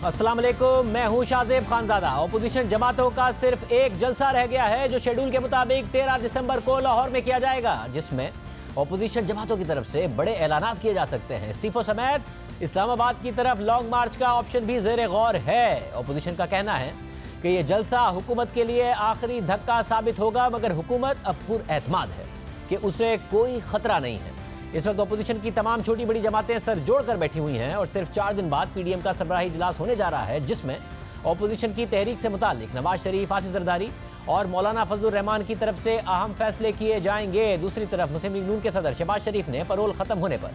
अस्सलाम वालेकुम, मैं हूं शाहजेब खानजादा। अपोजिशन जमातों का सिर्फ एक जलसा रह गया है जो शेड्यूल के मुताबिक 13 दिसंबर को लाहौर में किया जाएगा, जिसमें अपोजिशन जमातों की तरफ से बड़े ऐलानात किए जा सकते हैं। इस्तीफों समेत इस्लामाबाद की तरफ लॉन्ग मार्च का ऑप्शन भी जेर गौर है। अपोजिशन का कहना है कि यह जलसा हुकूमत के लिए आखिरी धक्का साबित होगा, मगर हुकूमत अब पुरएतमाद है कि उसे कोई खतरा नहीं है। इस वक्त अपोजिशन की तमाम छोटी बड़ी जमातें सर जोड़कर बैठी हुई हैं और सिर्फ 4 दिन बाद पीडीएम का सरबराही इजलास होने जा रहा है, जिसमें अपोजिशन की तहरीक से मुतालिक नवाज शरीफ, आसिफ जरदारी और मौलाना फजलुर रहमान की तरफ से अहम फैसले किए जाएंगे। दूसरी तरफ मुस्लिम लीग नून के सदर शहबाज शरीफ ने पैरोल खत्म होने पर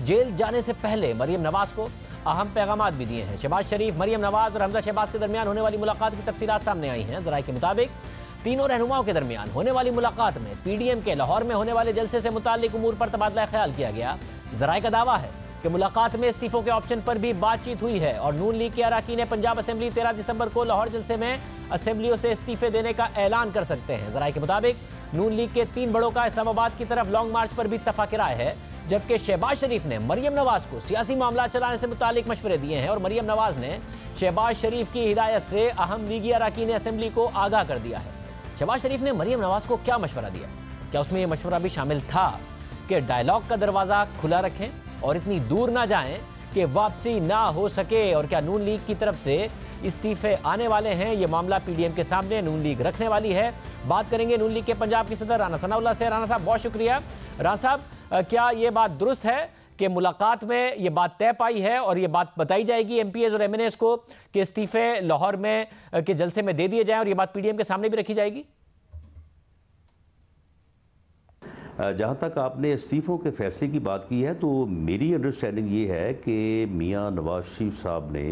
जेल जाने से पहले मरियम नवाज को अहम पैगाम भी दिए हैं। शहबाज शरीफ, मरियम नवाज और हमजा शहबाज के दरमियान होने वाली मुलाकात की तफसीलात सामने आई हैं। जराये के मुताबिक तीनों रहनुमाओं के दरमियान होने वाली मुलाकात में पीडीएम के लाहौर में होने वाले जलसे से मुताल्लिक उमूर पर तबादला ख्याल किया गया। जराये का दावा है कि मुलाकात में इस्तीफों के ऑप्शन पर भी बातचीत हुई है और नून लीग के अराकीन पंजाब असेंबली 13 दिसंबर को लाहौर जलसे में असेंबलियों से इस्तीफे देने का ऐलान कर सकते हैं। जराये के मुताबिक नून लीग के 3 बड़ों का इस्लामाबाद की तरफ लॉन्ग मार्च पर भी इत्तफाक राय है, जबकि शहबाज शरीफ ने मरियम नवाज को सियासी मामला चलाने से मुतालिक मशवरे दिए हैं और मरियम नवाज ने शहबाज शरीफ की हिदायत से अहम लीगी अराकीन असेंबली को आगाह कर दिया है। शहबाज शरीफ ने मरियम नवाज को क्या मशवरा दिया? क्या उसमें यह मशवरा भी शामिल था कि डायलॉग का दरवाज़ा खुला रखें और इतनी दूर ना जाएं कि वापसी ना हो सके? और क्या नून लीग की तरफ से इस्तीफे आने वाले हैं? ये मामला पीडीएम के सामने नून लीग रखने वाली है। बात करेंगे नून लीग के पंजाब के सदर राना सनाउल्लाह से। राना साहब, बहुत शुक्रिया। राना साहब, क्या ये बात दुरुस्त है कि मुलाकात में ये बात तय पाई है और ये बात बताई जाएगी एमपीएस और एमएनएस को कि इस्तीफे लाहौर में के जलसे में दे दिए जाएं और ये बात पीडीएम के सामने भी रखी जाएगी? जहाँ तक आपने इस्तीफ़ों के फैसले की बात की है, तो मेरी अंडरस्टैंडिंग ये है कि मियाँ नवाज शरीफ साहब ने,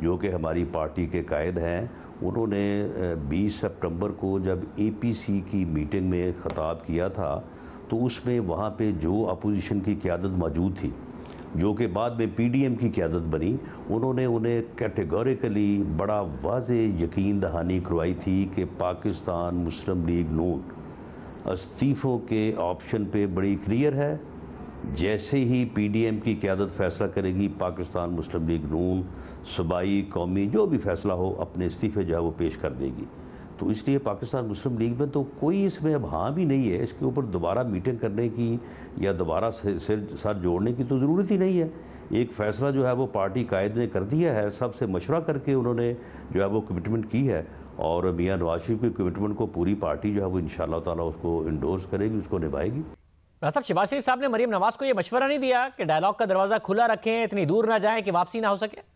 जो कि हमारी पार्टी के कायद हैं, उन्होंने 20 सितंबर को जब एपीसी की मीटिंग में ख़िताब किया था, तो उसमें वहाँ पे जो अपोजिशन की क़यादत मौजूद थी, जो कि बाद में पीडीएम की क़यादत बनी, उन्होंने उन्हें कैटेगोरिकली बड़ा वाज़ेह यकीन दहानी करवाई थी कि पाकिस्तान मुस्लिम लीग नून इस्तीफ़ों के ऑप्शन पे बड़ी क्लियर है। जैसे ही पीडीएम की क़यादत फ़ैसला करेगी, पाकिस्तान मुस्लिम लीग नून सूबाई कौमी जो भी फ़ैसला हो अपने इस्तीफ़े जो है वो पेश कर देगी। तो इसलिए पाकिस्तान मुस्लिम लीग में तो कोई इसमें अब हाँ भी नहीं है, इसके ऊपर दोबारा मीटिंग करने की या दोबारा सर जोड़ने की तो ज़रूरत ही नहीं है। एक फ़ैसला जो है वो पार्टी कायद ने कर दिया है, सबसे मशवरा करके उन्होंने जो है वो कमिटमेंट की है और मियाँ नवाज शरीफ की कमिटमेंट को पूरी पार्टी जो है वो इंशाअल्लाह ताला उसको इंडोर्स करेगी, उसको निभाएगी। साहब, शहबाज शरीफ साहब ने मरियम नवाज को यह मशवरा नहीं दिया कि डायलॉग का दरवाज़ा खुला रखें, इतनी दूर ना जाएं कि वापसी ना हो सके?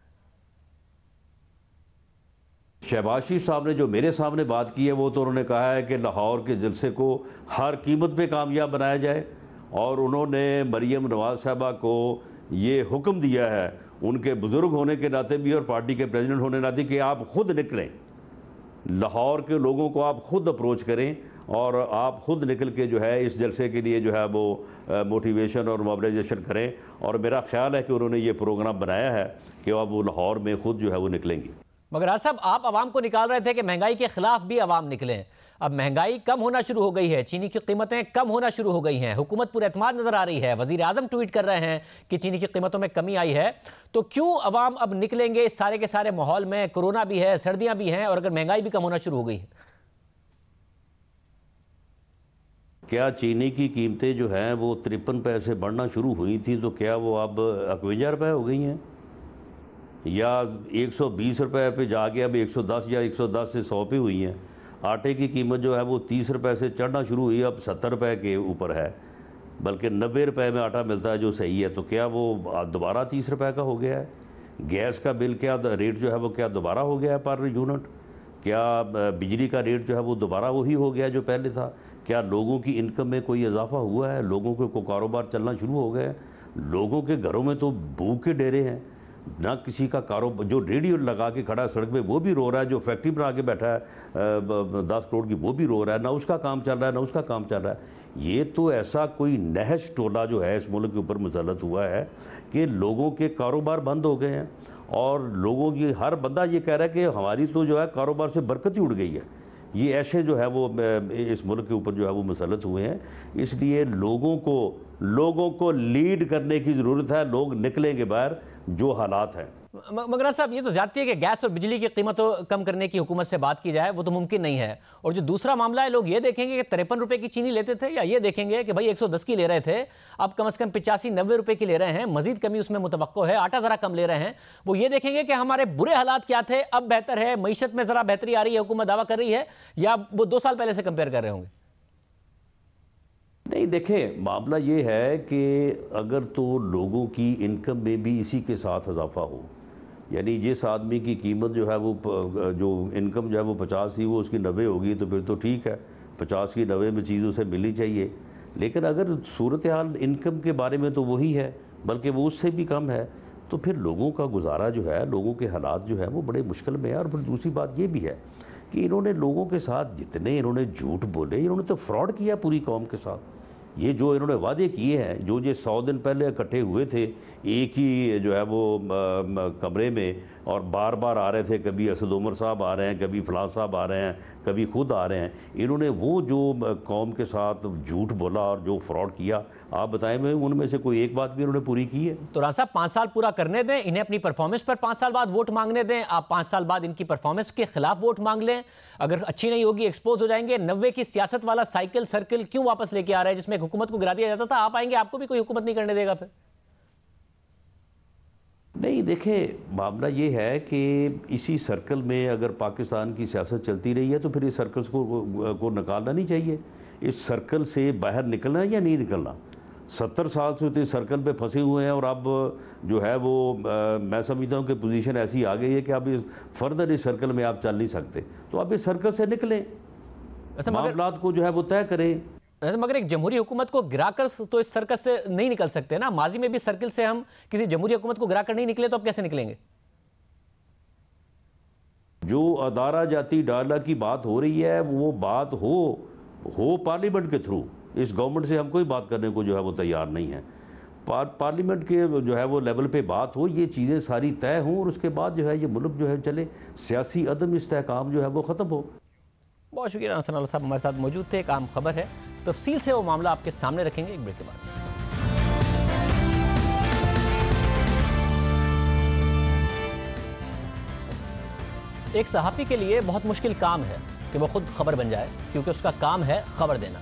शहबाज शरीफ साहब ने जो मेरे सामने बात की है वो तो उन्होंने कहा है कि लाहौर के जलसे को हर कीमत पे कामयाब बनाया जाए और उन्होंने मरियम नवाज साहबा को ये हुक्म दिया है उनके बुज़ुर्ग होने के नाते भी और पार्टी के प्रेसिडेंट होने के नाते कि आप ख़ुद निकलें, लाहौर के लोगों को आप ख़ुद अप्रोच करें और आप ख़ुद निकल के जो है इस जलसे के लिए जो है वो मोटिवेशन और मोबिलाइजेशन करें। और मेरा ख्याल है कि उन्होंने ये प्रोग्राम बनाया है कि अब वो लाहौर में ख़ुद जो है वो निकलेंगी। मगर राज साहब, आप आवाम को निकाल रहे थे कि महंगाई के खिलाफ भी आवाम निकले। अब महंगाई कम होना शुरू हो गई है, चीनी की कीमतें कम होना शुरू हो गई हैं, हुकूमत पुरएतमाद नजर आ रही है, वजीर आजम ट्वीट कर रहे हैं कि चीनी की कीमतों में कमी आई है, तो क्यों अवाम अब निकलेंगे इस सारे के सारे माहौल में? कोरोना भी है, सर्दियां भी हैं और अगर महंगाई भी कम होना शुरू हो गई है। क्या चीनी की कीमतें जो हैं वो 53 पैसे बढ़ना शुरू हुई थी, तो क्या वो अब 51 रुपये हो गई हैं या 120 रुपये पे जाके अब 110 या 110 से 100 पे हुई हैं? आटे की कीमत जो है वो 30 रुपये से चढ़ना शुरू हुई, अब 70 रुपये के ऊपर है, बल्कि 90 रुपये में आटा मिलता है जो सही है। तो क्या वो दोबारा 30 रुपये का हो गया है? गैस का बिल क्या रेट जो है वो क्या दोबारा हो गया है पर यूनिट? क्या बिजली का रेट जो है वो दोबारा वही हो गया जो पहले था? क्या लोगों की इनकम में कोई इजाफा हुआ है? लोगों को कारोबार चलना शुरू हो गया है? लोगों के घरों में तो भूख के डेरे हैं, ना किसी का कारोबार। जो रेडियो लगा के खड़ा है सड़क पे वो भी रो रहा है, जो फैक्ट्री बना के बैठा है 10 करोड़ की वो भी रो रहा है, ना उसका काम चल रहा है ना उसका काम चल रहा है। ये तो ऐसा कोई नहश टोला जो है इस मुल्क के ऊपर मुसल्लत हुआ है कि लोगों के कारोबार बंद हो गए हैं और लोगों की हर बंदा ये कह रहा है कि हमारी तो जो है कारोबार से बरकत ही उड़ गई है। ये ऐसे जो है वो इस मुल्क के ऊपर जो है वो मुसल्लत हुए हैं। इसलिए लोगों को लोगों को लीड करने की ज़रूरत है, लोग निकलेंगे बाहर जो हालात हैं। मगर साहब, ये तो जाती है कि गैस और बिजली की कीमतों कम करने की हुकूमत से बात की जाए, वो तो मुमकिन नहीं है। और जो दूसरा मामला है, लोग ये देखेंगे कि 53 रुपए की चीनी लेते थे, या ये देखेंगे कि भाई 110 की ले रहे थे, अब कम से कम 85-90 रुपए की ले रहे हैं, मजीद कमी उसमें मुतवक्को है, आटा ज़रा कम ले रहे हैं। वो ये देखेंगे कि हमारे बुरे हालात क्या थे, अब बेहतर है, मईशत में ज़रा बेहतरी आ रही है, हुकूमत दावा कर रही है, या वो 2 साल पहले से कंपेयर कर रहे होंगे? नहीं, देखें, मामला ये है कि अगर तो लोगों की इनकम में भी इसी के साथ इजाफा हो, यानी जिस आदमी की कीमत जो है वो जो इनकम जो है वो 50 थी, वो उसकी 90 होगी, तो फिर तो ठीक है, 50 की 90 में चीज़ उसे मिलनी चाहिए। लेकिन अगर सूरत हाल इनकम के बारे में तो वही है, बल्कि वो उससे भी कम है, तो फिर लोगों का गुजारा जो है, लोगों के हालात जो है वो बड़े मुश्किल में है। और फिर दूसरी बात ये भी है कि इन्होंने लोगों के साथ जितने इन्होंने झूठ बोले, इन्होंने तो फ्रॉड किया पूरी कौम के साथ। ये जो इन्होंने वादे किए हैं, जो 100 दिन पहले इकट्ठे हुए थे एक ही जो है वो कमरे में, और बार बार आ रहे थे, कभी असद उमर साहब आ रहे हैं, कभी फलां साहब आ रहे हैं, कभी खुद आ रहे हैं, इन्होंने वो जो कौम के साथ झूठ बोला और जो फ्रॉड किया, आप बताएं मैं उनमें से कोई एक बात भी इन्होंने पूरी की है? तो राना साहब, 5 साल पूरा करने दें इन्हें, अपनी परफॉर्मेंस पर 5 साल बाद वोट मांगने दें। आप 5 साल बाद इनकी परफॉर्मेंस के खिलाफ वोट मांग लें, अगर अच्छी नहीं होगी एक्सपोज हो जाएंगे। 90 की सियासत वाला साइकिल सर्किल क्यों वापस लेके आ रहे हैं, जिसमें हुकूमत को गिरा दिया जाता था? आप आएंगे, आपको भी कोई हुकूमत नहीं करने देगा फिर? नहीं, देखें, मामला ये है कि इसी सर्कल में अगर पाकिस्तान की सियासत चलती रही है तो फिर इस सर्कल्स को निकालना नहीं चाहिए। इस सर्कल से बाहर निकलना या नहीं निकलना, 70 साल से इस सर्कल पे फंसे हुए हैं, और अब जो है वो मैं समझता हूँ कि पोजीशन ऐसी आ गई है कि अब इस फर्दर इस सर्कल में आप चल नहीं सकते, तो आप इस सर्कल से निकलें, मामलात को जो है वो तय करें। मगर एक जमहूरी हुकूमत को गिराकर तो इस सर्कल से नहीं निकल सकते ना। माजी में भी सर्कल से हम किसी जमहूरी हुकूमत को गिराकर नहीं निकले, तो अब कैसे निकलेंगे? जो अदारा जाती डाला की बात हो रही है, वो बात हो पार्लियामेंट के थ्रू। इस गवर्नमेंट से हम कोई बात करने को जो है वो तैयार नहीं है। पार्लियामेंट के जो है वो लेवल पे बात हो, ये चीज़ें सारी तय हों, और उसके बाद जो है ये मुल्क जो है चले, सियासी अदम इस्तेहकाम जो है वो ख़त्म हो। बहुत शुक्रिया राना साहब, हमारे साथ मौजूद थे। एक आम खबर है, तफसील से वो मामला आपके सामने रखेंगे एक ब्रेक के बाद। एक सहाफ़ी के लिए बहुत मुश्किल काम है कि वो खुद खबर बन जाए, क्योंकि उसका काम है खबर देना।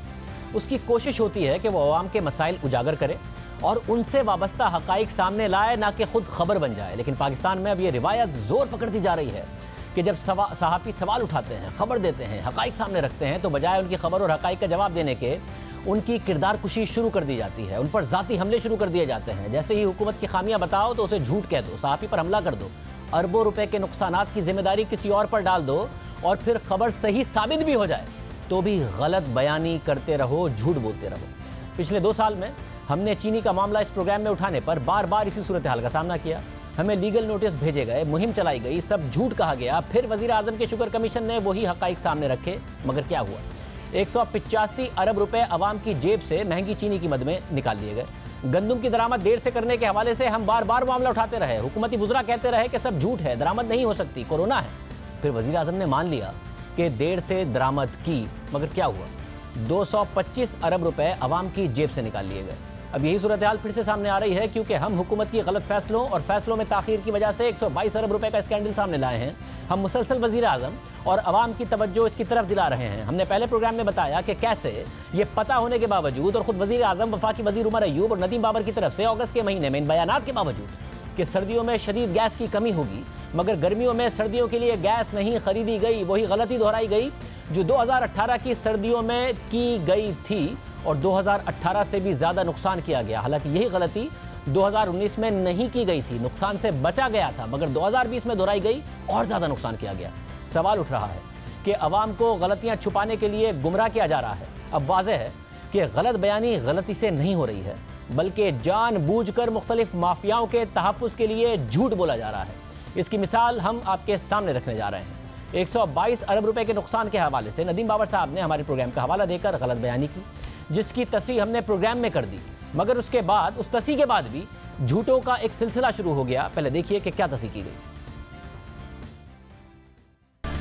उसकी कोशिश होती है कि वो अवाम के मसाइल उजागर करे और उनसे वाबस्ता हक़ाइक़ सामने लाए, ना कि खुद खबर बन जाए। लेकिन पाकिस्तान में अब ये रिवायत जोर पकड़ती जा रही है कि जब सहाफ़ी सवाल उठाते हैं, खबर देते हैं, हक़ाइक़ सामने रखते हैं, तो बजाय उनकी खबर और हक़ाइक़ का जवाब देने के उनकी किरदार कुशी शुरू कर दी जाती है, उन पर ज़ाती हमले शुरू कर दिए जाते हैं। जैसे ही हुकूमत की खामियां बताओ तो उसे झूठ कह दो, सहाफ़ी पर हमला कर दो, अरबों रुपए के नुकसानात की जिम्मेदारी किसी और पर डाल दो, और फिर खबर सही साबित भी हो जाए तो भी गलत बयानी करते रहो, झूठ बोलते रहो। पिछले 2 साल में हमने चीनी का मामला इस प्रोग्राम में उठाने पर बार बार इसी सूरत हाल का सामना किया। हमें लीगल नोटिस भेजे गए, मुहिम चलाई गई, सब झूठ कहा गया, फिर वज़ीर आज़म के शुगर कमीशन ने वही हक़ाइक़ सामने रखे। मगर क्या हुआ? 185 अरब रुपए अवाम की जेब से महंगी चीनी की मद में निकाल लिए गए। गंदम की दरामद देर से करने के हवाले से हम बार बार मामला उठाते रहे, हुकूमती वुज़रा कहते रहे कि सब झूठ है, दरामद नहीं हो सकती, कोरोना है। फिर वज़ीर आज़म ने मान लिया कि देर से दरामद की, मगर क्या हुआ? 225 अरब रुपए अवाम की जेब से निकाल लिए गए। अब यही सूरत हाल फिर से सामने आ रही है, क्योंकि हम हुकूमत की गलत फैसलों और फैसलों में ताखीर की वजह से 122 अरब रुपए का स्कैंडल सामने लाए हैं। हम मुसलसल वज़ीर आज़म और अवाम की तवज्जो इसकी तरफ दिला रहे हैं। हमने पहले प्रोग्राम में बताया कि कैसे ये पता होने के बावजूद, और खुद वज़ीर आज़म, वफाकी वज़ीर उमर अयूब और नदीम बाबर की तरफ से अगस्त के महीने में इन बयानात के बावजूद कि सर्दियों में शदीद गैस की कमी होगी, मगर गर्मियों में सर्दियों के लिए गैस नहीं खरीदी गई, वही गलती दोहराई गई जो 2018 की सर्दियों में की गई थी, और 2018 से भी ज़्यादा नुकसान किया गया। हालांकि यही गलती 2019 में नहीं की गई थी, नुकसान से बचा गया था, मगर 2020 में दोहराई गई और ज़्यादा नुकसान किया गया। सवाल उठ रहा है कि अवाम को गलतियाँ छुपाने के लिए गुमराह किया जा रहा है। अब वाज़ेह है कि गलत बयानी गलती से नहीं हो रही है, बल्कि जानबूझकर मुख्तलिफ माफियाओं के तहफ़्फ़ुज़ के लिए झूठ बोला जा रहा है। इसकी मिसाल हम आपके सामने रखने जा रहे हैं। 122 अरब रुपए के नुकसान के हवाले से नदीम बाबर साहब ने हमारे प्रोग्राम का हवाला देकर गलत बयानी की, जिसकी तस्रीह हमने प्रोग्राम में कर दी, मगर उसके बाद उस तस्रीह के बाद भी झूठों का एक सिलसिला शुरू हो गया। पहले देखिए कि क्या तस्रीह की गई।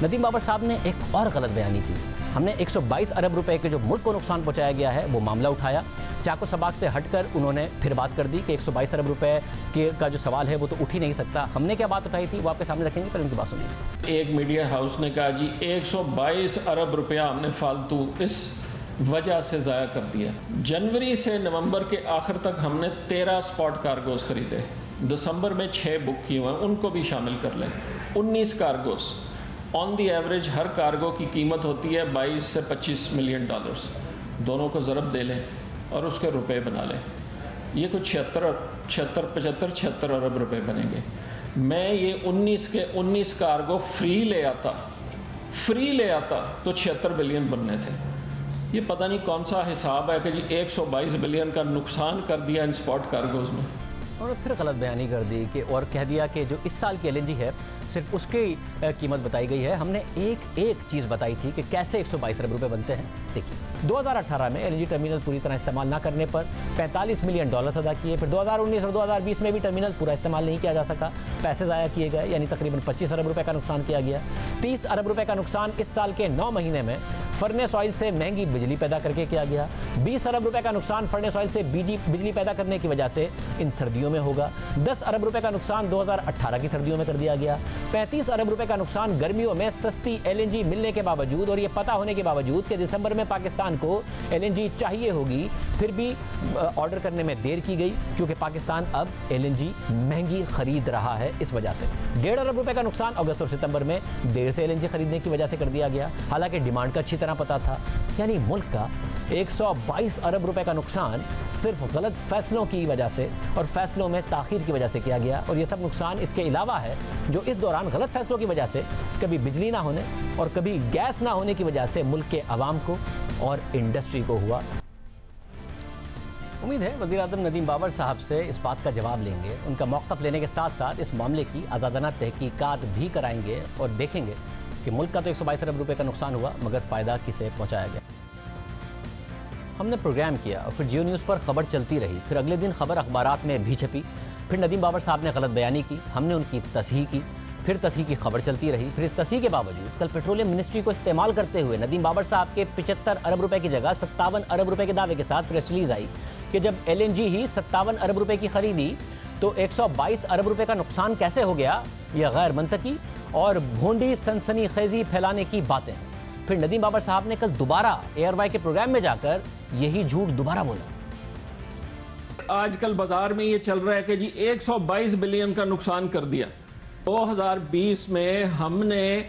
नदीम बाबर साहब ने एक और गलत बयानी की। हमने 122 अरब रुपए के जो मुल्क को नुकसान पहुंचाया गया है वो मामला उठाया। सियाको सबाक से हटकर उन्होंने फिर बात कर दी कि 122 अरब रुपए का जो सवाल है वो तो उठ ही नहीं सकता। हमने क्या बात उठाई थी वो आपके सामने रखेंगे, पर उनकी बात सुनिए। एक मीडिया हाउस ने कहा जी 122 अरब रुपया हमने फालतू इस वजह से ज़ाया कर दिया। जनवरी से नवंबर के आखिर तक हमने 13 स्पॉट कार्गोज खरीदे, दिसंबर में 6 बुक किए हुए हैं, उनको भी शामिल कर लें। 19 cargoes, on the average her cargo की कीमत होती है 22 से 25 मिलियन डॉलर्स। दोनों को ज़रब दे लें और उसके रुपए बना लें, ये कुछ 76 अरब रुपए बनेंगे। मैं ये 19 के 19 कार्गो फ्री ले आता तो 76 बिलियन बनने थे। ये पता नहीं कौन सा हिसाब है कि जी 122 बिलियन का नुकसान कर दिया इन स्पॉट कार्गोज में। और फिर गलत बयानी कर दी कि और कह दिया कि जो इस साल की एलएनजी है सिर्फ उसकी कीमत बताई गई है। हमने एक चीज़ बताई थी कि कैसे 122 अरब रुपए बनते हैं। देखिए, 2018 में एलएनजी टर्मिनल पूरी तरह इस्तेमाल ना करने पर 45 मिलियन डॉलर अदा किए। फिर 2019 और 2020 में भी टर्मिनल पूरा इस्तेमाल नहीं किया जा सका, पैसे ज़ाया किए गए, यानी तकरीबन 25 अरब रुपए का नुकसान किया गया। 30 अरब रुपए का नुकसान इस साल के 9 महीने में फर्नेस ऑयल से महंगी बिजली पैदा करके किया गया। 20 अरब रुपए का नुकसान फर्नेस ऑयल से बिजली पैदा करने की वजह से इन सर्दियों में होगा। 10 अरब रुपए का नुकसान 2018 की सर्दियों में कर दिया गया। 35 अरब रुपए का नुकसान गर्मियों में सस्ती एलएनजी मिलने के बावजूद और ये पता होने के बावजूद कि दिसंबर में पाकिस्तान को एलएनजी चाहिए होगी, फिर भी ऑर्डर करने में देर की गई क्योंकि पाकिस्तान अब एलएनजी महंगी खरीद रहा है। इस वजह से 1.5 अरब रुपए का नुकसान अगस्त और सितंबर में देर से एलएनजी खरीदने की वजह से कर दिया गया, हालांकि डिमांड का अच्छी तरह पता था। यानी मुल्क का 122 अरब रुपए का नुकसान सिर्फ गलत फैसलों की वजह से और फैसलों में ताखीर की वजह से किया गया। और ये सब नुकसान इसके अलावा है जो इस दौरान गलत फैसलों की वजह से कभी बिजली ना होने और कभी गैस ना होने की वजह से मुल्क के अवाम को और इंडस्ट्री को हुआ। उम्मीद है वज़ीर-ए-आज़म नदीम बाबर साहब से इस बात का जवाब लेंगे, उनका मौक़िफ़ लेने के साथ साथ इस मामले की आज़ादाना तहकीकात भी कराएंगे और देखेंगे कि मुल्क का तो 122 अरब रुपए का नुकसान हुआ मगर फ़ायदा किसे पहुँचाया गया। हमने प्रोग्राम किया और फिर जियो न्यूज़ पर खबर चलती रही, फिर अगले दिन खबर अखबारात में भी छपी, फिर नदीम बाबर साहब ने गलत बयानी की, हमने उनकी तस्हीह की, फिर तस्हीह की खबर चलती रही। फिर इस तस्हीह के बावजूद कल पेट्रोलियम मिनिस्ट्री को इस्तेमाल करते हुए नदीम बाबर साहब के 75 अरब रुपए की जगह 57 अरब रुपए के दावे के साथ प्रेस रिलीज आई कि जब एलएनजी ही 57 अरब रुपए की खरीदी तो 122 अरब रुपए का नुकसान कैसे हो गया। यह गैर मंतकी और भोंडी सनसनीखेजी फैलाने की बातें हैं। फिर नदीम बाबर साहब ने कल दोबारा एयरवाई के प्रोग्राम में जाकर यही झूठ दोबारा बोला। आजकल बाजार में ये चल रहा है कि जी 122 बिलियन का नुकसान कर दिया। 2020 में हमने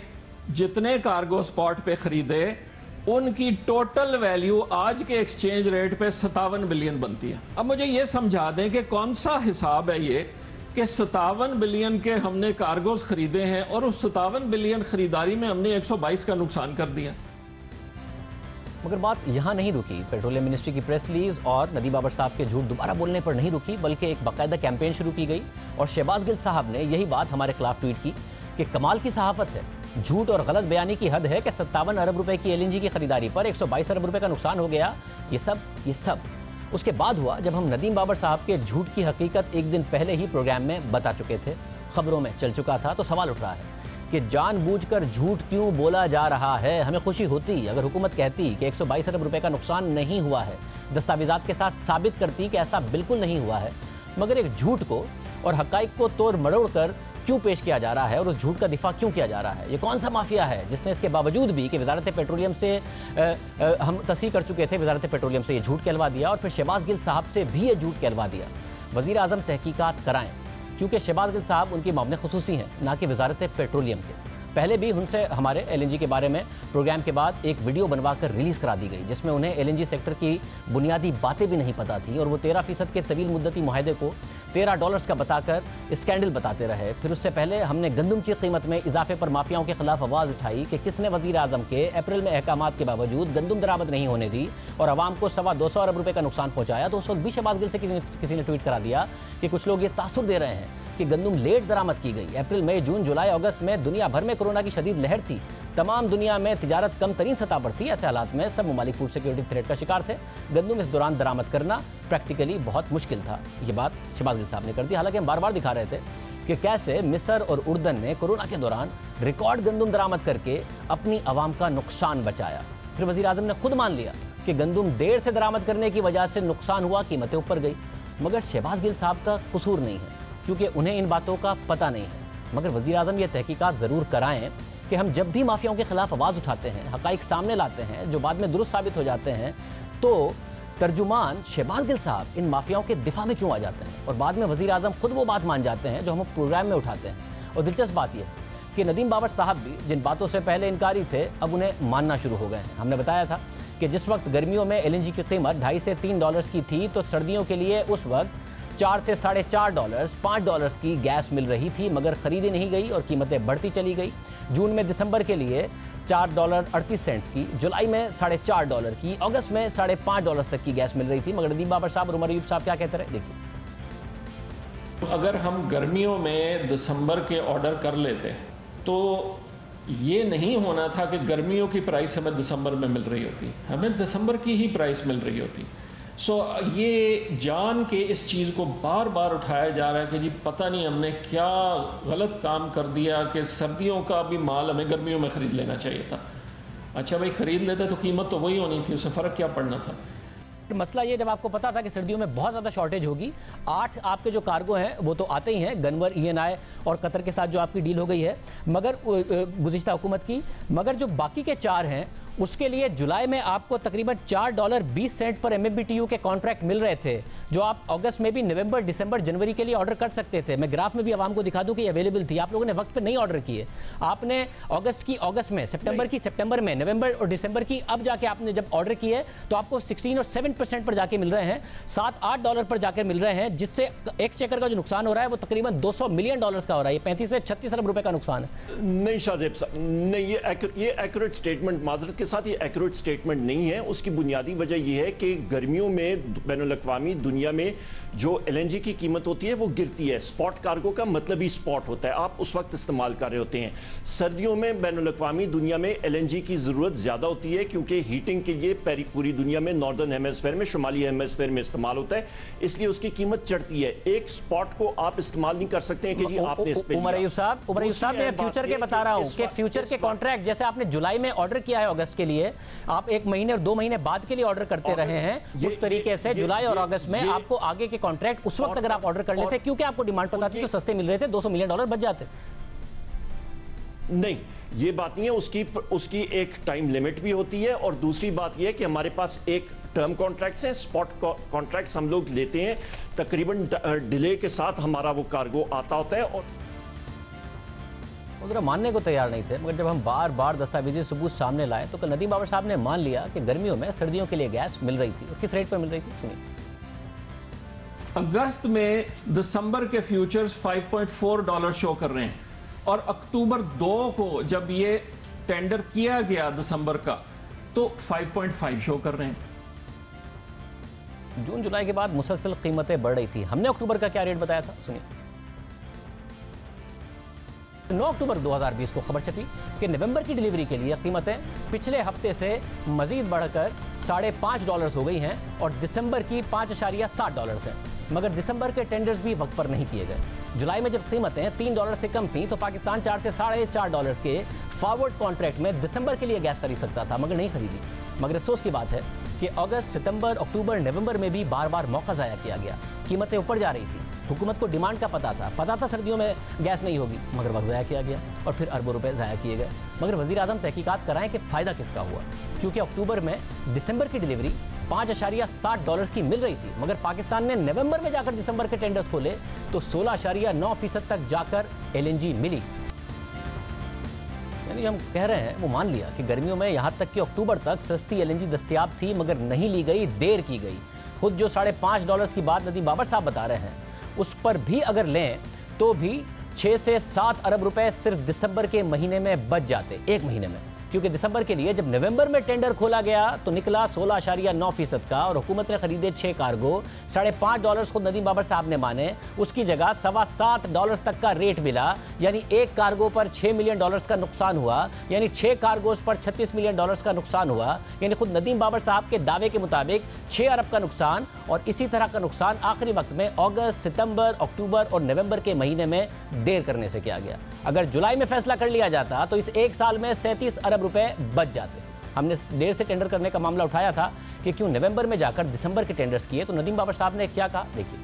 जितने कार्गो स्पॉट पे खरीदे उनकी टोटल वैल्यू आज के एक्सचेंज रेट पे 57 बिलियन बनती है। अब मुझे ये समझा दें कि कौन सा हिसाब है ये कि 57 बिलियन के हमने कार्गोज खरीदे हैं और उस 57 बिलियन खरीदारी में हमने 122 का नुकसान कर दिया। मगर बात यहाँ नहीं रुकी। पेट्रोलियम मिनिस्ट्री की प्रेस रिलीज और नदीम बाबर साहब के झूठ दोबारा बोलने पर नहीं रुकी, बल्कि एक बाकायदा कैंपेन शुरू की गई और शहबाज गिल साहब ने यही बात हमारे खिलाफ ट्वीट की कि कमाल की सहाफत है, झूठ और गलत बयानी की हद है कि 57 अरब रुपए की एलएनजी की खरीदारी पर 122 अरब रुपए का नुकसान हो गया। ये सब उसके बाद हुआ जब हम नदीम बाबर साहब के झूठ की हकीकत एक दिन पहले ही प्रोग्राम में बता चुके थे, खबरों में चल चुका था। तो सवाल उठ रहा है कि जानबूझकर झूठ क्यों बोला जा रहा है। हमें खुशी होती अगर हुकूमत कहती कि 122 अरब रुपए का नुकसान नहीं हुआ है, दस्तावेजात के साथ साबित करती कि ऐसा बिल्कुल नहीं हुआ है, मगर एक झूठ को और हकाइक को तोड़ मरोड़ कर क्यों पेश किया जा रहा है और उस झूठ का दिफा क्यों किया जा रहा है। ये कौन सा माफिया है जिसने इसके बावजूद भी कि वजारत पेट्रोलियम से हम तस्हीह कर चुके थे, वजारत पेट्रोलियम से ये झूठ कहलवा दिया और फिर शहबाज गिल साहब से भी ये झूठ कहलवा दिया। वज़ीर-ए-आज़म तहकीकात कराएं, क्योंकि शहबाज गिल साहब उनकी मामले खुसूसी हैं, ना कि वजारत पेट्रोलियम के। पहले भी उनसे हमारे एलएनजी के बारे में प्रोग्राम के बाद एक वीडियो बनवाकर रिलीज़ करा दी गई जिसमें उन्हें एलएनजी सेक्टर की बुनियादी बातें भी नहीं पता थी और वो 13% के तवील मुद्दती मुआहदे को $13 का बताकर स्कैंडल बताते रहे। फिर उससे पहले हमने गंदम की कीमत में इजाफे पर माफियाओं के खिलाफ आवाज़ उठाई कि किसने वज़ीर-ए-आज़म के अप्रैल में अहकामात के बावजूद गंदम दरामद नहीं होने दी और आवाम को 225 अरब रुपए का नुकसान पहुँचाया। तो उस वक्त भी शहबाज गिल से किसी ने ट्वीट करा दिया कि कुछ लोग ये तासुर दे रहे हैं कि गंदम लेट दरामद की गई। अप्रैल, मई, जून, जुलाई, अगस्त में दुनिया भर में कोरोना की शदीद लहर थी, तमाम दुनिया में तिजारत कम तरीन सतह पर थी। ऐसे हालात में सब ममालिक फूड सिक्योरिटी थ्रेट का शिकार थे। गंदम इस दौरान दरामद करना प्रैक्टिकली बहुत मुश्किल था। ये बात शहबाज गिल साहब ने कर दी। हालांकि हम बार बार दिखा रहे थे कि कैसे मिस्र और उर्दन ने कोरोना के दौरान रिकॉर्ड गंदुम दरामद करके अपनी आवाम का नुकसान बचाया। फिर वज़ीर आज़म ने खुद मान लिया कि गंदुम देर से दरामद करने की वजह से नुकसान हुआ, कीमतें ऊपर गई। मगर शहबाज गिल साहब का कसूर नहीं है, क्योंकि उन्हें इन बातों का पता नहीं है। मगर वज़ीर आज़म ये तहकीकात ज़रूर कराएं कि हम जब भी माफियाओं के खिलाफ आवाज़ उठाते हैं, हक़ाइक़ सामने लाते हैं जो बाद में दुरुस्त साबित हो जाते हैं, तो तर्जुमान शहबाज गिल साहब इन माफियाओं के दिफा में क्यों आ जाते हैं और बाद में वज़ीर आज़म खुद वो बात मान जाते हैं जो हम प्रोग्राम में उठाते हैं। और दिलचस्प बात यह कि नदीम बाबर साहब भी जिन बातों से पहले इनकारी थे, अब उन्हें मानना शुरू हो गए हैं। हमने बताया था कि जिस वक्त गर्मियों में LNG की कीमत $2.5 से $3 की थी, तो सर्दियों के लिए उस वक्त $4 से $4.5 $5 की गैस मिल रही थी, मगर खरीदी नहीं गई और कीमतें बढ़ती चली गई। जून में दिसंबर के लिए $4.38 की, जुलाई में $4.5 की, अगस्त में $5.5 तक की गैस मिल रही थी। मगर नदीम बाबर साहब और उमर अयूब साहब क्या कहते रहे, देखिए। अगर हम गर्मियों में दिसंबर के ऑर्डर कर लेते तो ये नहीं होना था कि गर्मियों की प्राइस हमें दिसंबर में मिल रही होती, हमें दिसंबर की ही प्राइस मिल रही होती। ये जान के इस चीज़ को बार बार उठाया जा रहा है कि जी पता नहीं हमने क्या गलत काम कर दिया कि सर्दियों का भी माल हमें गर्मियों में ख़रीद लेना चाहिए था। अच्छा भाई, ख़रीद लेते तो कीमत तो वही होनी थी, उससे फ़र्क क्या पड़ना था। मसला ये, जब आपको पता था कि सर्दियों में बहुत ज़्यादा शॉर्टेज होगी, 8 आपके जो कार्गो हैं वो तो आते ही हैं, गनवर, ENI और कतर के साथ जो आपकी डील हो गई है मगर गुज़िश्ता हुकूमत की, मगर जो बाकी के 4 हैं उसके लिए जुलाई में आपको तकरीबन $4.20 पर MMBTU के कॉन्ट्रैक्ट मिल रहे थे, जो आप अगस्त में भी, नवंबर, दिसंबर, जनवरी के लिए ऑर्डर कर सकते थे। मैं ग्राफ में भी आवाम को दिखा दूं कि अवेलेबल थी। आप लोगों ने वक्त पे नहीं ऑर्डर किए। आपने अगस्त की अगस्त में, सितंबर की सितंबर में, नवंबर और दिसंबर की अब जाके आपने जब ऑर्डर किए तो आपको 16 और 7% पर जाके मिल रहे हैं, $7-8 पर जाकर मिल रहे हैं, जिससे एक्सचेकर का जो नुकसान हो रहा है वो तकरीबन $200 मिलियन का हो रहा है। 35 से 36 अरब रुपए का नुकसान है। नहीं शाहजेब साहब, नहीं, ये एक्यूरेट स्टेटमेंट, माजरत के साथ ये एक्यूरेट स्टेटमेंट नहीं है। उसकी बुनियादी वजह यह है कि गर्मियों में बैनुल-अक़वामी दुनिया में जो LNG की कीमत होती है वो गिरती है। स्पॉट कार्गो का मतलब ही स्पॉट होता है, आप उस वक्त इस्तेमाल कर रहे होते हैं। सर्दियों में बैनुल-अक़वामी दुनिया में LNG की ज़रूरत ज़्यादा होती है, क्योंकि हीटिंग के लिए पूरी दुनिया में, नॉर्दर्न हेमिस्फेयर में, शुमाली हेमिस्फेयर में इस्तेमाल होता है, इसलिए उसकी कीमत चढ़ती है। एक स्पॉट को आप इस्तेमाल नहीं कर सकते हैं कि जी आपने इस पे उमर अयूब साहब, मैं फ्यूचर के बता रहा हूं कि फ्यूचर के कॉन्ट्रैक्ट जैसे आपने जुलाई में ऑर्डर किया है अगस्त के लिए, आप 1 महीने और 2 महीने बाद के लिए ऑर्डर करते रहे हैं। उस तरीके से जुलाई और अगस्त में आपको आगे के कॉन्ट्रैक्ट उस वक्त अगर आप ऑर्डर कर लेते, क्योंकि आपको डिमांड पता थी, तो सस्ते मिल रहे थे, $200 मिलियन बच जाते। नहीं, ये बात नहीं है। उसकी एक टाइम लिमिट भी होती है, और दूसरी बात यह है कि हमारे पास एक टर्म कॉन्ट्रैक्ट्स हैं, स्पॉट कॉन्ट्रैक्ट्स हम लोग लेते हैं, तकरीबन डिले के साथ हमारा वो कार्गो आता होता है। और जरा मानने को तैयार नहीं थे, मगर जब हम बार बार दस्तावेजी सबूत सामने लाए तो कल नदीम बाबर साहब ने मान लिया कि गर्मियों में सर्दियों के लिए गैस मिल रही थी। और किस रेट पर मिल रही थी, सुनिए। अगस्त में दिसंबर के फ्यूचर्स $5.4 शो कर रहे हैं, और अक्टूबर 2 को जब ये टेंडर किया गया दिसंबर का, तो 5.5 शो कर रहे हैं। जून जुलाई के बाद मुसलसल कीमतें बढ़ रही थी। हमने अक्टूबर का क्या रेट बताया था, सुनिए। 9 अक्टूबर 2020 को खबर छपी कि नवंबर की डिलीवरी के लिए कीमतें पिछले हफ्ते से मजीद बढ़कर $5.5 हो गई हैं और दिसंबर की $5.7 हैं। मगर दिसंबर के टेंडर्स भी वक्त पर नहीं किए गए। जुलाई में जब कीमतें $3 से कम थीं तो पाकिस्तान $4 से $4.5 के फॉरवर्ड कॉन्ट्रैक्ट में दिसंबर के लिए गैस खरीद सकता था, मगर नहीं खरीदी। मगर अफसोस की बात है कि अगस्त, सितंबर, अक्टूबर, नवंबर में भी बार बार मौका ज़ाया किया गया। कीमतें ऊपर जा रही थी, हुकूमत को डिमांड का पता था सर्दियों में गैस नहीं होगी, मगर वक्त ज़ाया किया गया और फिर अरबों रुपए ज़ाया किए गए। मगर वज़ीर आज़म तहकीकात कराएं कि फ़ायदा किसका हुआ, क्योंकि अक्टूबर में दिसंबर की डिलीवरी $5.7 की मिल रही थी, मगर पाकिस्तान ने नवंबर में जाकर दिसंबर के टेंडर्स खोले तो 16.9% तक जाकर LNG मिली। यानी हम कह रहे हैं, वो मान लिया कि गर्मियों में यहाँ तक कि अक्टूबर तक सस्ती LNG दस्तयाब थी, मगर नहीं ली गई, देर की गई। खुद जो $5.5 की बात नदीम बाबर साहब बता रहे हैं, उस पर भी अगर लें तो भी 6 से 7 अरब रुपए सिर्फ दिसंबर के महीने में बच जाते, 1 महीने में। क्योंकि दिसंबर के लिए जब नवंबर में टेंडर खोला गया तो निकला 16.9% का और हुकूमत ने खरीदे 6 कार्गो। $5.5 खुद नदीम बाबर साहब ने माने, उसकी जगह $7.25 तक का रेट मिला, यानी एक कार्गो पर $6 मिलियन का नुकसान हुआ, यानी 6 कार्गोज पर $36 मिलियन का नुकसान हुआ, यानी खुद नदीम बाबर साहब के दावे के मुताबिक 6 अरब का नुकसान। और इसी तरह का नुकसान आखिरी वक्त में अगस्त, सितंबर, अक्टूबर और नवंबर के महीने में देर करने से किया गया। अगर जुलाई में फैसला कर लिया जाता तो इस एक साल में 37 अरब रुपए बच जाते। हमने देर से टेंडर करने का मामला उठाया था कि क्यों नवंबर में जाकर दिसंबर के टेंडर्स किए, तो नदीम बाबर साहब ने क्या कहा, देखिए।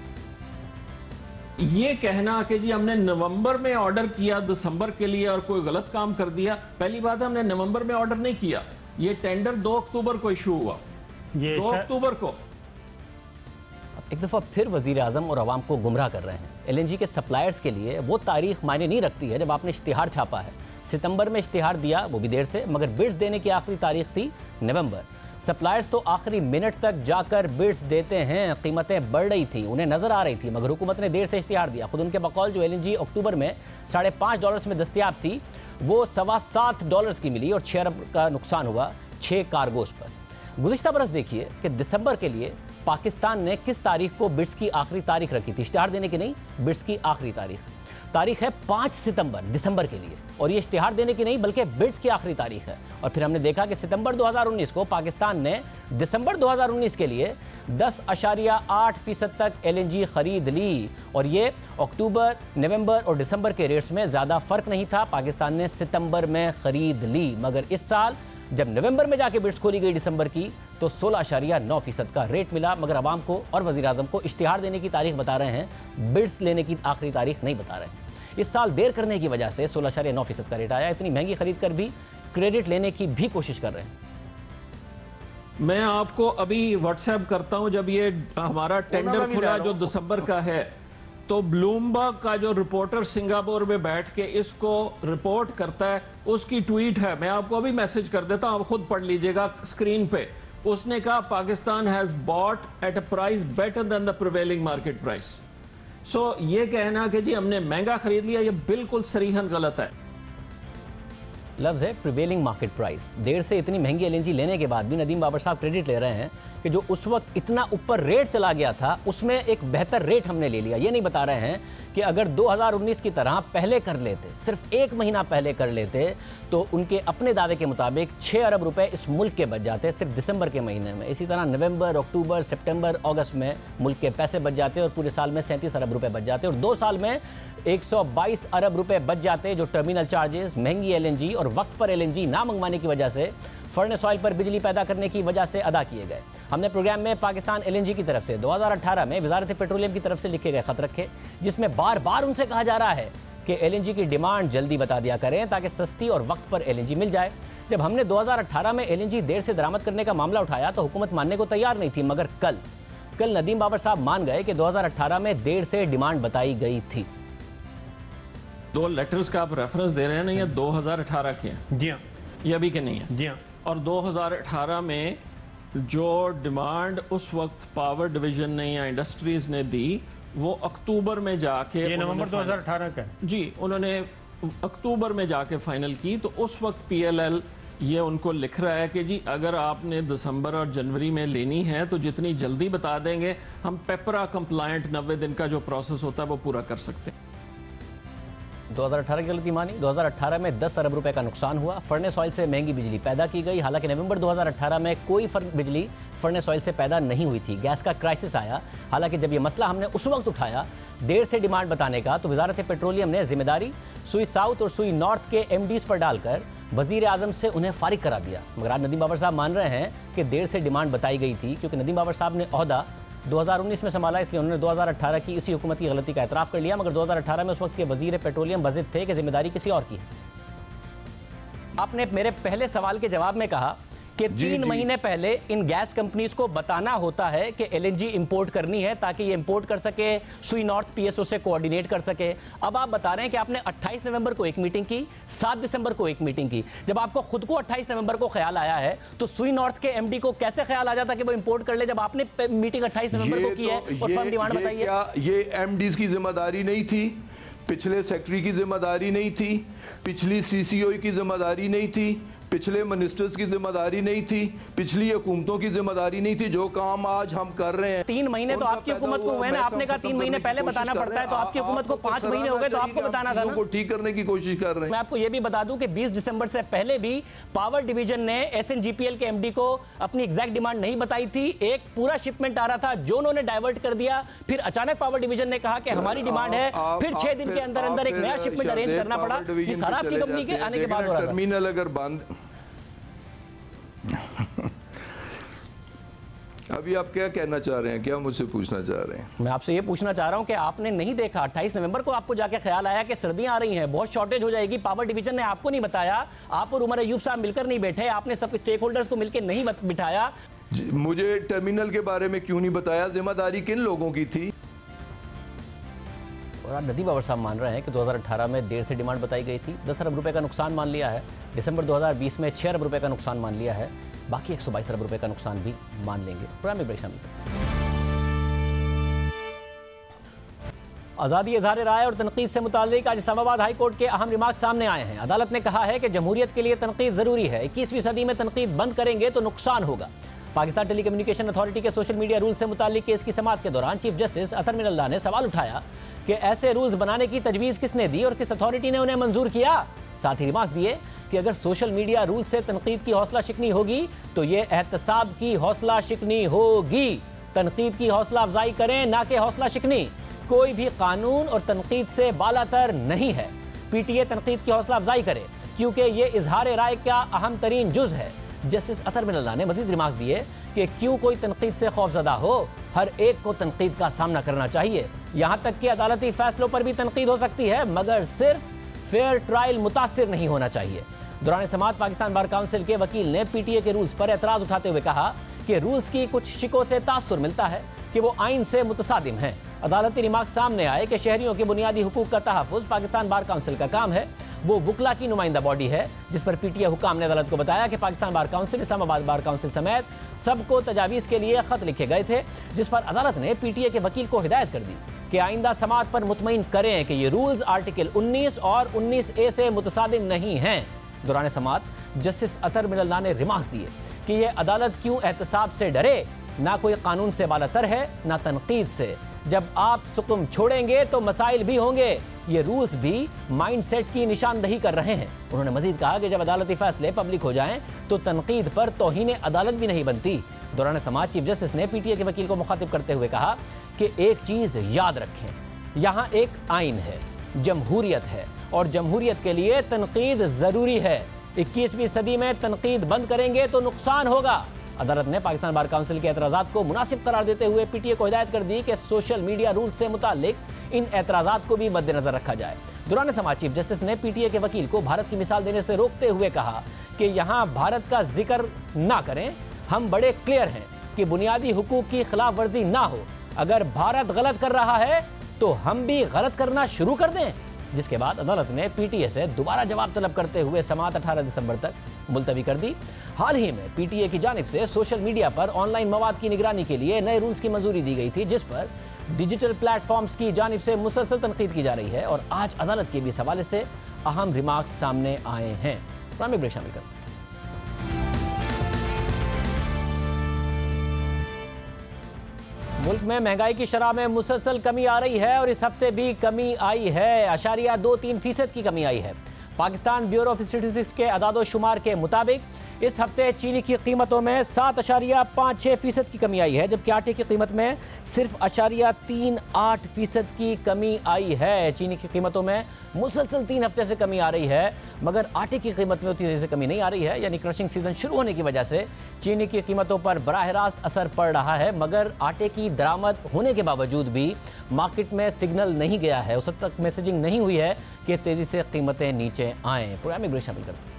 ये कहना कि जी हमने नवंबर में ऑर्डर किया दिसंबर के लिए और कोई गलत काम कर दिया, पहली बात है हमने नवंबर में ऑर्डर नहीं किया। ये टेंडर 2 अक्टूबर को इशू हुआ, 2 अक्टूबर को। एक दफ़ा फिर वज़ीर आज़म और अवाम को गुमराह कर रहे हैं। LNG के सप्लायर्स के लिए वो तारीख मायने नहीं रखती है जब आपने इश्तिहार छापा है। सितंबर में इश्तिहार दिया, वो भी देर से, मगर बिड्स देने की आखिरी तारीख थी नवंबर। सप्लायर्स तो आखिरी मिनट तक जाकर बिड्स देते हैं, कीमतें बढ़ रही थी, उन्हें नजर आ रही थी, मगर हुकूमत ने देर से इश्तिहार दिया। खुद उनके बकौल जो LNG अक्टूबर में $5.5 में दस्तयाब थी, वो $7.25 की मिली और 6 अरब का नुकसान हुआ 6 कार्गोस पर। गुज़िश्ता बरस देखिए कि दिसंबर के लिए पाकिस्तान ने किस तारीख को बिड्स की आखिरी तारीख रखी थी, इश्तिहार देने की नहीं, बिड्स की आखिरी तारीख है 5 सितंबर दिसंबर के लिए, और ये इश्तिहार देने की नहीं बल्कि बिड्स की आखिरी तारीख है। और फिर हमने देखा कि सितंबर 2019 को पाकिस्तान ने दिसंबर 2019 के लिए 10.8% तक LNG खरीद ली, और ये अक्टूबर, नवंबर और दिसंबर के रेट्स में ज़्यादा फ़र्क नहीं था, पाकिस्तान ने सितंबर में ख़रीद ली। मगर इस साल जब नवंबर में जाके बिड्स खोली गई दिसंबर की, तो 16.9% का रेट मिला, मगर आवाम को और वज़ीर आज़म को इश्तिहार देने की तारीख बता रहे हैं, बिड्स लेने की आखिरी तारीख नहीं बता रहे हैं। इस साल देर करने की वजह से 16.9% का रेट आया। इतनी महंगी खरीद कर भी क्रेडिट लेने की भी कोशिश कर रहे हैं। मैं आपको अभी व्हाट्सएप करता हूं, जब ये हमारा टेंडर खुला जो दिसंबर का है, तो ब्लूमबर्ग का जो रिपोर्टर सिंगापुर में बैठ के इसको रिपोर्ट करता है, उसकी ट्वीट है, मैं आपको अभी मैसेज कर देता हूं, आप खुद पढ़ लीजिएगा स्क्रीन पे। उसने कहा Pakistan has bought at a price better than the prevailing market price. So ये कहना कि जी हमने महंगा खरीद लिया, ये बिल्कुल सरीहन गलत है। लफ्ज़ है प्रिवेलिंग मार्केट प्राइस। देर से इतनी महंगी LNG लेने के बाद भी नदीम बाबर साहब क्रेडिट ले रहे हैं कि जो उस वक्त इतना ऊपर रेट चला गया था, उसमें एक बेहतर रेट हमने ले लिया। ये नहीं बता रहे हैं कि अगर 2019 की तरह पहले कर लेते, सिर्फ 1 महीना पहले कर लेते, तो उनके अपने दावे के मुताबिक 6 अरब रुपए इस मुल्क के बच जाते सिर्फ दिसंबर के महीने में। इसी तरह नवंबर, अक्टूबर, सितंबर, अगस्त में मुल्क के पैसे बच जाते और पूरे साल में 37 अरब रुपए बच जाते, और 2 साल में 122 अरब रुपए बच जाते, जो टर्मिनल चार्जेस, महंगी LNG और वक्त पर LNG ना मंगवाने की वजह से, फर्नेस ऑयल पर बिजली पैदा करने की वजह से अदा किए गए। हमने प्रोग्राम में पाकिस्तान LNG की तरफ से 2018 में वजारत पेट्रोलियम की तरफ से लिखे गए खत रखे, जिसमें बार बार उनसे कहा जा रहा है कि LNG की डिमांड जल्दी बता दिया करें ताकि सस्ती और वक्त पर LNG मिल जाए। जब हमने 2018 में LNG देर से दरामद करने का मामला उठाया तो हुकूमत मानने को तैयार नहीं थी, मगर कल नदीम बाबर साहब मान गए कि 2018 में देर से डिमांड बताई गई थी। 2 लेटर्स का आप रेफरेंस दे रहे हैं ना, ये 2018 के हैं। जी हाँ, ये अभी के नहीं है। जी हाँ। और 2018 में जो डिमांड उस वक्त पावर डिवीजन ने या इंडस्ट्रीज ने दी, वो अक्टूबर में जाके, ये नवंबर 2018 का है जी, उन्होंने अक्टूबर में जाके फाइनल की। तो उस वक्त PLL ये उनको लिख रहा है कि जी अगर आपने दिसंबर और जनवरी में लेनी है तो जितनी जल्दी बता देंगे, हम पेपरा कंप्लायंट 90 दिन का जो प्रोसेस होता है वो पूरा कर सकते हैं। 2018 की गलती मानी। 2018 में 10 अरब रुपए का नुकसान हुआ। फर्नेस ऑयल से महंगी बिजली पैदा की गई। हालांकि नवंबर 2018 में कोई बिजली फर्नेस ऑयल से पैदा नहीं हुई थी। गैस का क्राइसिस आया। हालांकि जब ये मसला हमने उस वक्त उठाया देर से डिमांड बताने का, तो वजारत पेट्रोलियम ने जिम्मेदारी सुई साउथ और सुई नॉर्थ के MDs पर डालकर वजीर आजम से उन्हें फारिग करा दिया। मगर आज नदीम बाबर साहब मान रहे हैं कि देर से डिमांड बताई गई थी, क्योंकि नदीम बाबर साहब ने ओहदा 2019 में संभाला, इसलिए उन्होंने 2018 की इसी हुकूमत की गलती का एतराफ़ कर लिया। मगर 2018 में उस वक्त के वजीर पेट्रोलियम बजिद थे कि जिम्मेदारी किसी और की है। आपने मेरे पहले सवाल के जवाब में कहा कि 3 महीने पहले इन गैस कंपनीज को बताना होता है कि LNG इंपोर्ट करनी है ताकि ये इंपोर्ट कर सके, सुई नॉर्थ PSO से कोऑर्डिनेट कर सके। अब आप बता रहे हैं कि आपने 28 नवंबर को एक मीटिंग की, 7 दिसंबर को एक मीटिंग की। जब आपको खुद को 28 नवंबर को ख्याल आया है तो सुई नॉर्थ के MD को कैसे ख्याल आ जाता कि वो इंपोर्ट कर ले, जब आपने मीटिंग 28 नवंबर को की है और फर्म डिमांड बताई है? ये MDs की जिम्मेदारी नहीं थी, पिछले सेक्रेटरी की जिम्मेदारी नहीं थी, पिछली CCO की जिम्मेदारी नहीं थी, पिछले मिनिस्टर्स की जिम्मेदारी नहीं थी, पिछली हुकूमतों की जिम्मेदारी नहीं थी। जो काम आज हम कर रहे हैं 3 महीने तो आपकी हुकूमत को हुए ना, आपने कहा 3 महीने पहले बताना पड़ता है, तो आपकी हुकूमत को 5 महीने हो गए तो आपको बताना था ना। को ठीक करने की कोशिश कर रहे हैं। मैं आपको यह भी बता दूं कि 20 दिसंबर से पहले भी पावर डिवीजन ने SNGPL के MD को अपनी एग्जैक्ट डिमांड नहीं बताई थी। एक पूरा शिपमेंट आ रहा था जो उन्होंने डाइवर्ट कर दिया, फिर अचानक पावर डिवीजन ने कहा कि हमारी डिमांड है, फिर 6 दिन के अंदर अंदर एक नया शिपमेंट अरेंज करना पड़ा। ये सारा आपकी कंपनी के आने के बाद हो रहा था। टर्मिनल अगर बंद अभी आप क्या कहना चाह रहे हैं, क्या मुझसे पूछना चाह रहे हैं? मैं आपसे ये पूछना चाह रहा हूं कि आपने नहीं देखा 28 नवंबर को आपको जाके ख्याल आया कि सर्दियां आ रही हैं, बहुत शॉर्टेज हो जाएगी, पावर डिवीजन ने आपको नहीं बताया, आप और उमर अयूब साहब मिलकर नहीं बैठे, आपने सब स्टेक होल्डर्स को मिलकर नहीं बिठाया। मुझे टर्मिनल के बारे में क्यों नहीं बताया? जिम्मेदारी किन लोगों की थी? और आज नदीम बाबर साहब मान रहे हैं कि 2018 में देर से डिमांड बताई गई थी, 10 अरब रुपए का नुकसान मान लिया है, दिसंबर 2020 में 6 अरब रुपए का नुकसान मान लिया है, बाकी 122 अरब रुपए का नुकसान भी मान लेंगे। प्रोग्राम में ब्रेक शामिल करें। आज़ादी इज़हार राय और तनकीद से मुताल्लिक आज इस्लामाबाद हाई कोर्ट के अहम रिमार्क सामने आए हैं। अदालत ने कहा है कि जमहूरियत के लिए तनकीद ज़रूरी है, 21वीं सदी में तनकीद बंद करेंगे तो नुकसान होगा। पाकिस्तान टेली कम्युनिकेशन अथॉरिटी के सोशल मीडिया रूल से मुताल्लिक केस की समाअत के दौरान चीफ जस्टिस अतर मिनल्लाह ने सवाल उठाया कि ऐसे रूल्स बनाने की तजवीज़ किसने दी और किस अथॉरिटी ने उन्हें मंजूर किया। साथ ही रिमार्क दिए कि अगर सोशल मीडिया रूल से तनकीद की हौसला शिकनी होगी तो ये एहतसाब की हौसला शिकनी होगी। तनकीद की हौसला अफजाई करें, ना कि हौसला शिकनी। कोई भी कानून और तनकीद से बालातर नहीं है। PTA तनकीद की हौसला अफजाई करे क्योंकि ये इजहार राय का अहम तरीन जुज है। जस्टिस अतर मिनल्लाह ने मजीद रिमार्क दिए कि क्यों कोई तनकीद से खौफजदा हो, हर एक को तनकीद का सामना करना चाहिए। यहाँ तक कि अदालती फैसलों पर भी तनकीद हो सकती है, मगर सिर्फ फेयर ट्रायल मुतासिर नहीं होना चाहिए। दौरान समाअत पाकिस्तान बार काउंसिल के वकील ने PTA के रूल्स पर एतराज उठाते हुए कहा कि रूल्स की कुछ शिकों से तासुर मिलता है कि वो आइन से मुतसादिम हैं। अदालती रिमार्क सामने आए कि शहरियों के बुनियादी हुकूक का तहफ़्फ़ुज़ पाकिस्तान बार काउंसिल का काम है। वो वुकला की नुमाइंदा बॉडी है, जिस पर PTA हुकाम ने अदालत को बताया कि Pakistan bar council, Islamabad bar council समेत सबको तजावीज़ के लिए ख़त लिखे गए थे, जिस पर अदालत ने PTA के वकील को हिदायत कर दी कि आइंदा समाअत पर मुतमईन करें कि ये रूल्स आर्टिकल 19 और 19A से मुतसादिम नहीं हैं। दौरान समाअत जस्टिस अतर मिनल्लाह ने रिमार्क्स दिए कि यह अदालत क्यों एहतसाब से डरे, ना कोई कानून से बालातर है ना तनकीद से। जब आप सुकुम छोड़ेंगे तो मसाइल भी होंगे। ये रूल्स भी माइंडसेट की निशानदही कर रहे हैं। उन्होंने मजीद कहा कि जब अदालती फैसले पब्लिक हो जाएं तो तनकीद पर तौहीन अदालत भी नहीं बनती। दौरान समाअत चीफ जस्टिस ने PTA के वकील को मुखातिब करते हुए कहा कि एक चीज़ याद रखें, यहाँ एक आइन है, जमहूरियत है और जमहूरियत के लिए तनकीद ज़रूरी है। 21वीं सदी में तनकीद बंद करेंगे तो नुकसान होगा। अदालत ने पाकिस्तान बार काउंसिल के एतराज़ात को मुनासिब करार देते हुए PTA को हिदायत कर दी कि सोशल मीडिया रूल से मुतालिक इन एतराज़ात को भी मद्देनजर रखा जाए। दौरान समाअत चीफ जस्टिस ने PTA के वकील को भारत की मिसाल देने से रोकते हुए कहा कि यहाँ भारत का जिक्र ना करें। हम बड़े क्लियर हैं कि बुनियादी हुकूक की खिलाफ वर्जी ना हो। अगर भारत गलत कर रहा है तो हम भी गलत करना शुरू कर दें। जिसके बाद अदालत ने PTA से दोबारा जवाब तलब करते हुए समाअत 18 दिसंबर तक मुलतवी कर दी। हाल ही में PTA की जानिब से सोशल मीडिया पर ऑनलाइन मवाद की निगरानी के लिए नए रूल्स की मंजूरी दी गई थी, जिस पर डिजिटल प्लेटफॉर्म्स की जानिब से मुसलसल तनकीद की जा रही है और आज अदालत के भी इस हवाले से अहम रिमार्क्स सामने आए हैं। प्राइम ब्रेक शामिल करते हैं। मुल्क में महंगाई की शरह में मुसलसल कमी आ रही है और इस हफ्ते भी कमी आई है, 0.23% की कमी आई है। पाकिस्तान ब्यूरो ऑफ स्टैटिस्टिक्स के अदादो शुमार के मुताबिक इस हफ्ते चीनी की कीमतों में 7.56% की कमी आई है, जबकि आटे की कीमत में सिर्फ 0.38% की कमी आई है। चीनी की कीमतों में मुसलसल 3 हफ्ते से कमी आ रही है, मगर आटे की कीमत में उतनी तेजी से कमी नहीं आ रही है। यानी क्रशिंग सीजन शुरू होने की वजह से चीनी की कीमतों पर बराह रास्त असर पड़ रहा है, मगर आटे की दरामद होने के बावजूद भी मार्केट में सिग्नल नहीं गया है, उस तक मैसेजिंग नहीं हुई है कि तेजी से कीमतें नीचे आएँ। प्रोग्राम में ब्रेक शामिल करते हैं।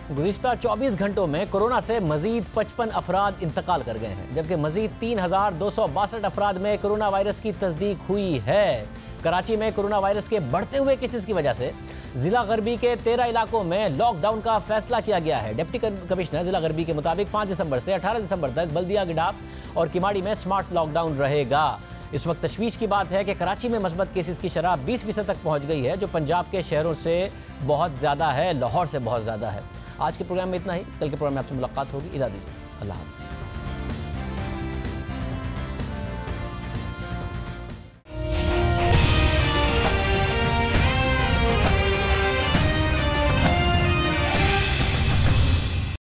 गुज़िश्ता 24 घंटों में कोरोना से मजीद 55 अफराद इंतकाल कर गए हैं, जबकि मजीद 3,262 अफराद में कोरोना वायरस की तस्दीक हुई है। कराची में कोरोना वायरस के बढ़ते हुए केसेस की वजह से जिला गरबी के 13 इलाकों में लॉकडाउन का फैसला किया गया है। डिप्टी कमिश्नर जिला गरबी के मुताबिक 5 दिसंबर से 18 दिसंबर तक बल्दिया, गिडाप और किमाड़ी में स्मार्ट लॉकडाउन रहेगा। इस वक्त तशवीश की बात है कि कराची में मस्बत केसेस की शरह 20% तक पहुंच गई है, जो पंजाब के शहरों से बहुत ज़्यादा है, लाहौर से बहुत ज़्यादा है। आज के प्रोग्राम में इतना ही। कल के प्रोग्राम में आपसे मुलाकात होगी। इजाज़त दीजिए। अल्लाह हाफ़िज़।